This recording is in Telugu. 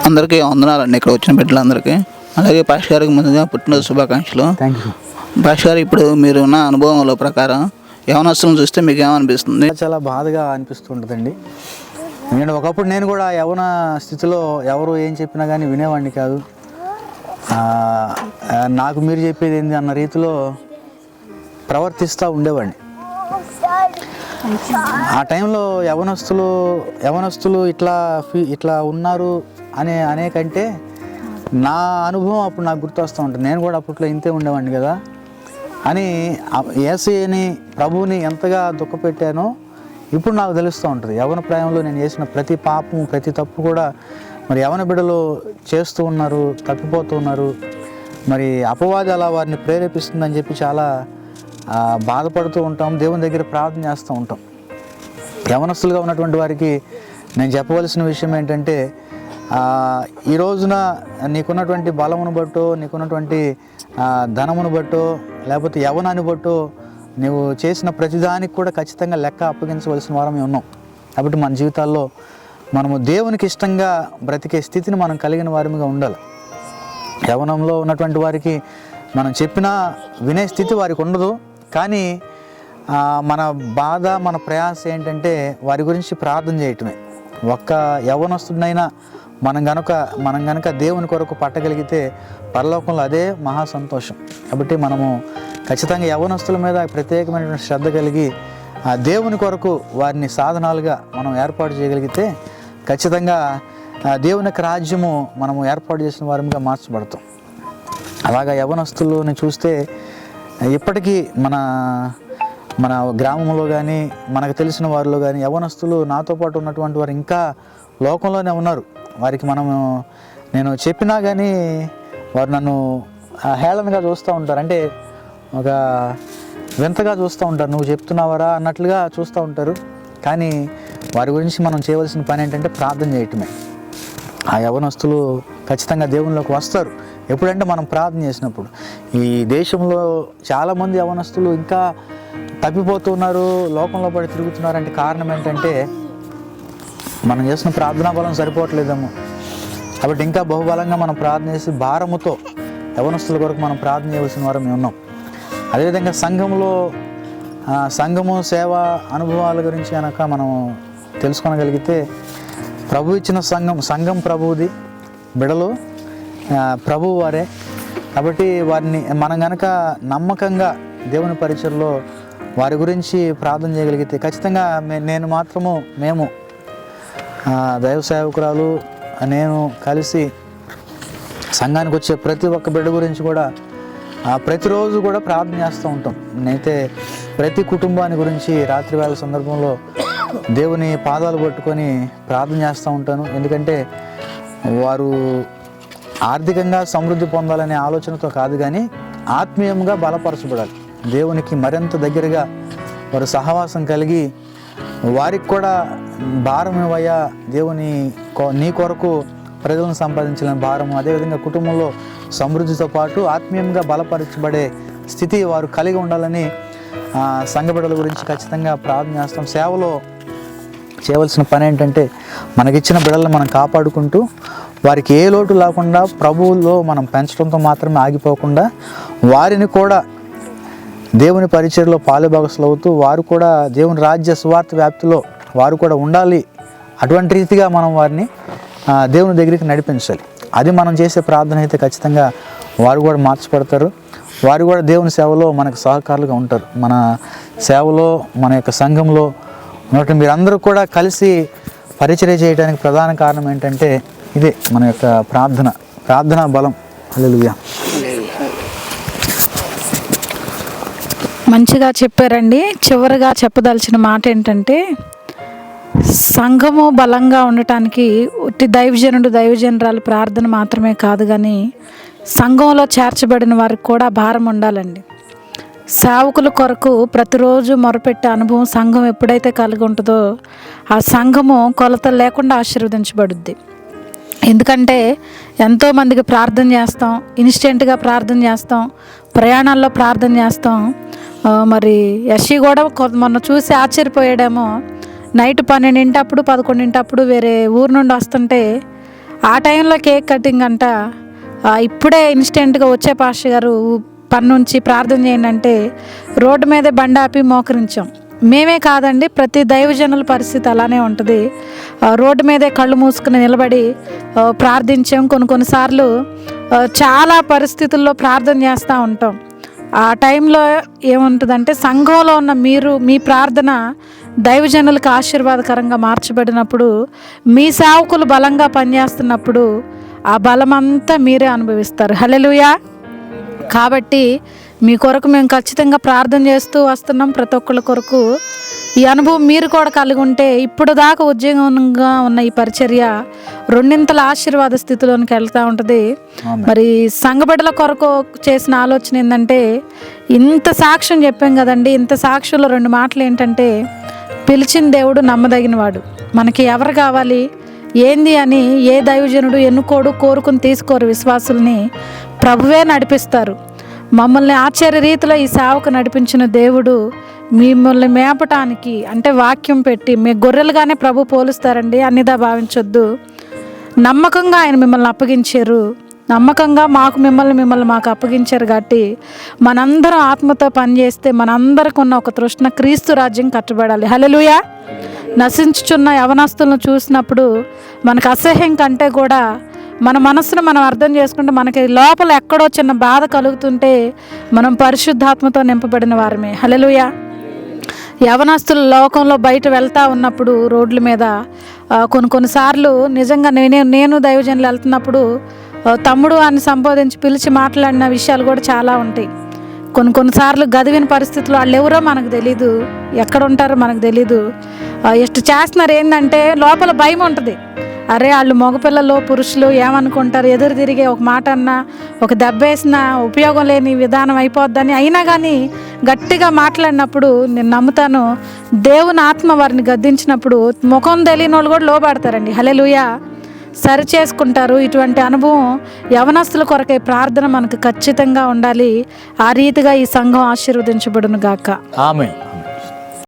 అందరికీ వందనాలండి, ఇక్కడ వచ్చిన బిడ్డలందరికీ. అలాగే పాస్టర్ గారికి ముందుగా పుట్టినరోజు శుభాకాంక్షలు. Thank you. పాస్టర్ గారు, ఇప్పుడు మీరు ఉన్న అనుభవంలో ప్రకారం యవనస్తులను చూస్తే మీకు ఏమనిపిస్తుంది? చాలా బాధగా అనిపిస్తుంటుందండి. నేను ఒకప్పుడు నేను కూడా యవన స్థితిలో ఎవరు ఏం చెప్పినా కానీ వినేవాడిని కాదు. నాకు మీరు చెప్పేది ఏంది అన్న రీతిలో ప్రవర్తిస్తూ ఉండేవాడిని. ఆ టైంలో యవనస్తులు ఇట్లా ఉన్నారు అనేకంటే నా అనుభవం అప్పుడు నాకు గుర్తొస్తూ ఉంటుంది. నేను కూడా అప్పట్లో ఇంతే ఉండేవాడిని కదా అని యేసయ్యని ప్రభువుని ఎంతగా దుఃఖపెట్టానో ఇప్పుడు నాకు తెలుస్తూ ఉంటుంది. యవన ప్రాయంలో నేను చేసిన ప్రతి పాపం, ప్రతి తప్పు కూడా మరి యవన బిడ్డలు చేస్తూ ఉన్నారు, తప్పిపోతూ ఉన్నారు. మరి అపవాది అలా వారిని ప్రేరేపిస్తుందని చెప్పి చాలా బాధపడుతూ ఉంటాం. దేవుని దగ్గర ప్రార్థన చేస్తూ ఉంటాం. యవనస్తులుగా ఉన్నటువంటి వారికి నేను చెప్పవలసిన విషయం ఏంటంటే, ఈ రోజున నీకున్నటువంటి బలమును బట్టో, నీకున్నటువంటి ధనమును బట్టో, లేకపోతే యవనాన్ని బట్టో నువ్వు చేసిన ప్రతిదానికి కూడా ఖచ్చితంగా లెక్క అప్పగించవలసిన వారమే ఉన్నాం. కాబట్టి మన జీవితాల్లో మనము దేవునికి ఇష్టంగా బ్రతికే స్థితిని మనం కలిగిన వారిగా ఉండాలి. యవనంలో ఉన్నటువంటి వారికి మనం చెప్పినా వినే స్థితి వారికి ఉండదు. కానీ మన బాధ, మన ప్రయాస ఏంటంటే వారి గురించి ప్రార్థన చేయటమే. ఒక్క యవనస్తుడినైనా మనం గనక దేవుని కొరకు పట్టగలిగితే పరలోకంలో అదే మహా సంతోషం. కాబట్టి మనము ఖచ్చితంగా యవనస్తుల మీద ప్రత్యేకమైనటువంటి శ్రద్ధ కలిగి ఆ దేవుని కొరకు వారిని సాధనాలుగా మనం ఏర్పాటు చేయగలిగితే ఖచ్చితంగా దేవుని యొక్క రాజ్యము మనము ఏర్పాటు చేసిన వారిగా మార్చబడతాం. అలాగా యవనస్తులని చూస్తే ఇప్పటికీ మన గ్రామంలో కానీ మనకు తెలిసిన వారిలో కానీ యవనస్తులు నాతో పాటు ఉన్నటువంటి వారు ఇంకా లోకంలోనే ఉన్నారు. వారికి నేను చెప్పినా కానీ వారు నన్ను హేళనగా చూస్తూ ఉంటారు. అంటే ఒక వింతగా చూస్తూ ఉంటారు. నువ్వు చెప్తున్నావరా అన్నట్లుగా చూస్తూ ఉంటారు. కానీ వారి గురించి మనం చేయవలసిన పని ఏంటంటే ప్రార్థన చేయటమే. ఆ యవనస్తులు ఖచ్చితంగా దేవునిలోకి వస్తారు ఎప్పుడంటే మనం ప్రార్థన చేసినప్పుడు. ఈ దేశంలో చాలామంది యవనస్తులు ఇంకా తప్పిపోతున్నారు, లోకంలో పడి తిరుగుతున్నారు. అంటే కారణం ఏంటంటే మనం చేసిన ప్రార్థనా బలం సరిపోవట్లేదేమో. కాబట్టి ఇంకా బహుబలంగా మనం ప్రార్థన చేసి భారముతో యవనస్తుల కొరకు మనం ప్రార్థన చేయవలసిన వారు మేము ఉన్నాం. అదేవిధంగా సంఘము సేవ అనుభవాల గురించి కనుక మనం తెలుసుకోగలిగితే, ప్రభు ఇచ్చిన సంఘం ప్రభువుది, బిడలు ప్రభువు వారే. కాబట్టి వారిని మనం కనుక నమ్మకంగా దేవుని పరిచయలో వారి గురించి ప్రార్థన చేయగలిగితే ఖచ్చితంగా మేము దైవ సేవకురాలు నేను కలిసి సంఘానికి వచ్చే ప్రతి ఒక్క బిడ్డ గురించి కూడా ప్రతిరోజు కూడా ప్రార్థన చేస్తూ ఉంటాం. నేనైతే ప్రతి కుటుంబాన్ని గురించి రాత్రివేళ సందర్భంలో దేవుని పాదాలు పట్టుకొని ప్రార్థన చేస్తూ ఉంటాను. ఎందుకంటే వారు ఆర్థికంగా సమృద్ధి పొందాలనే ఆలోచనతో కాదు, కానీ ఆత్మీయంగా బలపరచబడాలి. దేవునికి మరింత దగ్గరగా వారు సహవాసం కలిగి వారికి కూడా భారం ఇవ్వయ్యా దేవుని నీ కొరకు ప్రజలను సంపాదించాలని భారము, అదేవిధంగా కుటుంబంలో సమృద్ధితో పాటు ఆత్మీయంగా బలపరచబడే స్థితి వారు కలిగి ఉండాలని సంఘ బిడ్డల గురించి ఖచ్చితంగా ప్రార్థన చేస్తాం. సేవలో చేయవలసిన పని ఏంటంటే మనకిచ్చిన బిడ్డలను మనం కాపాడుకుంటూ వారికి ఏ లోటు లేకుండా ప్రభువులో మనం పెంచడంతో మాత్రమే ఆగిపోకుండా వారిని కూడా దేవుని పరిచర్యలో పాలుభాగస్తులు అవుతూ వారు కూడా దేవుని రాజ్య సువార్త వ్యాప్తిలో వారు కూడా ఉండాలి. అటువంటి రీతిగా మనం వారిని దేవుని దగ్గరికి నడిపించాలి. అది మనం చేసే ప్రార్థన అయితే ఖచ్చితంగా వారు కూడా మార్చబడతారు. వారు కూడా దేవుని సేవలో మనకు సహకారులుగా ఉంటారు. మన సేవలో, మన యొక్క సంఘంలో ఉన్నటువంటి మీరందరూ కూడా కలిసి పరిచర్య చేయడానికి ప్రధాన కారణం ఏంటంటే ఇదే మన యొక్క ప్రార్థనా బలం. హల్లెలూయా. మంచిగా చెప్పారండి. చివరిగా చెప్పదలిచిన మాట ఏంటంటే, సంఘము బలంగా ఉండటానికి ఉట్టి దైవజనురాలు ప్రార్థన మాత్రమే కాదు, కానీ సంఘంలో చేర్చబడిన వారికి కూడా భారం ఉండాలండి. సేవకుల కొరకు ప్రతిరోజు మొరపెట్టే అనుభవం సంఘం ఎప్పుడైతే కలిగి ఉంటుందో ఆ సంఘము కొలతలు లేకుండా ఆశీర్వదించబడుద్ది. ఎందుకంటే ఎంతోమందికి ప్రార్థన చేస్తాం, ఇన్స్టెంట్గా ప్రార్థన చేస్తాం, ప్రయాణాల్లో ప్రార్థన చేస్తాం. మరి యశి కూడా మొన్న చూసి ఆశ్చర్యపోయాడేమో. నైట్ 12 11 వేరే ఊరు నుండి వస్తుంటే ఆ టైంలో కేక్ కటింగ్ అంట, ఇప్పుడే ఇన్స్టెంట్గా వచ్చే పాస్టర్ గారు పని నుంచి ప్రార్థన చేయండి అంటే రోడ్డు మీదే బండి ఆపి మోకరించాం. మేమే కాదండి, ప్రతి దైవజనుల పరిస్థితి అలానే ఉంటుంది. రోడ్డు మీదే కళ్ళు మూసుకుని నిలబడి ప్రార్థించాం. కొన్నిసార్లు చాలా పరిస్థితుల్లో ప్రార్థన చేస్తూ ఉంటాం. ఆ టైంలో ఏముంటుందంటే సంఘంలో ఉన్న మీ ప్రార్థన దైవజనులకు ఆశీర్వాదకరంగా మార్చబడినప్పుడు, మీ సేవకులు బలంగా పనిచేస్తున్నప్పుడు ఆ బలమంతా మీరే అనుభవిస్తారు. హల్లెలూయా. కాబట్టి మీ కొరకు మేము ఖచ్చితంగా ప్రార్థన చేస్తూ వస్తున్నాం. ప్రతి ఒక్కళ్ళ కొరకు ఈ అనుభవం మీరు కూడా కలిగి ఉంటే ఇప్పుడు దాకా ఉద్యోగంగా ఉన్న ఈ పరిచర్య రెండింతల ఆశీర్వాద స్థితిలోనికి వెళ్తూ ఉంటుంది. మరి సంఘబిడ్డల కొరకు చేసిన ఆలోచన ఏంటంటే, ఇంత సాక్ష్యం చెప్పాం కదండి, ఇంత సాక్ష్యంలో 2 మాటలు ఏంటంటే, పిలిచిన దేవుడు నమ్మదగినవాడు. మనకి ఎవరు కావాలి ఏంది అని ఏ దైవజనుడు ఎన్నుకోడు, కోరుకుని తీసుకోరు. విశ్వాసుల్ని ప్రభువే నడిపిస్తారు. మమ్మల్ని ఆశ్చర్య రీతిలో ఈ సేవకు నడిపించిన దేవుడు మిమ్మల్ని మేపటానికి అంటే వాక్యం పెట్టి, మీ గొర్రెలుగానే ప్రభు పోలుస్తారండి, అన్నిదా భావించొద్దు. నమ్మకంగా ఆయన మిమ్మల్ని అప్పగించారు, నమ్మకంగా మిమ్మల్ని మాకు అప్పగించారు. కాబట్టి మనందరం ఆత్మతో పనిచేస్తే మనందరికి ఉన్న ఒక తృష్ణ క్రీస్తు రాజ్యం కట్టబడాలి. హల్లెలూయా. నశించుచున్న యవనస్తులను చూసినప్పుడు మనకు అసహ్యం కంటే కూడా మన మనసును మనం అర్థం చేసుకుంటే, మనకి లోపల ఎక్కడో చిన్న బాధ కలుగుతుంటే మనం పరిశుద్ధాత్మతో నింపబడిన వారమే. హల్లెలూయా. యవనస్తులు లోకంలో బయట వెళ్తూ ఉన్నప్పుడు రోడ్ల మీద కొన్నిసార్లు నిజంగా నేను దైవజనులు వెళ్తున్నప్పుడు తమ్ముడు అని సంబోధించి పిలిచి మాట్లాడిన విషయాలు కూడా చాలా ఉంటాయి. కొన్నిసార్లు గదివిన పరిస్థితులు వాళ్ళు ఎవరో మనకు తెలీదు, ఎక్కడ ఉంటారో మనకు తెలీదు. ಎಷ್ಟು చేస్తున్నారు ఏంటంటే లోపల భయం ఉంటుంది. అరే వాళ్ళు మగపిల్లలు పురుషులు ఏమనుకుంటారు, ఎదురు తిరిగి ఒక మాట అన్నా ఒక దెబ్బ వేసినా ఉపయోగం లేని విధానం అయిపోద్దని. అయినా కానీ గట్టిగా మాట్లాడినప్పుడు నేను నమ్ముతాను, దేవుని ఆత్మ వారిని గద్దించినప్పుడు ముఖం తెలియని వాళ్ళు కూడా లోబడతారండి. హల్లెలూయా. సరి చేసుకుంటారు. ఇటువంటి అనుభవం యవనస్తుల కొరకే ప్రార్థన మనకు ఖచ్చితంగా ఉండాలి. ఆ రీతిగా ఈ సంఘం ఆశీర్వదించబడును గాక. ఆమేన్.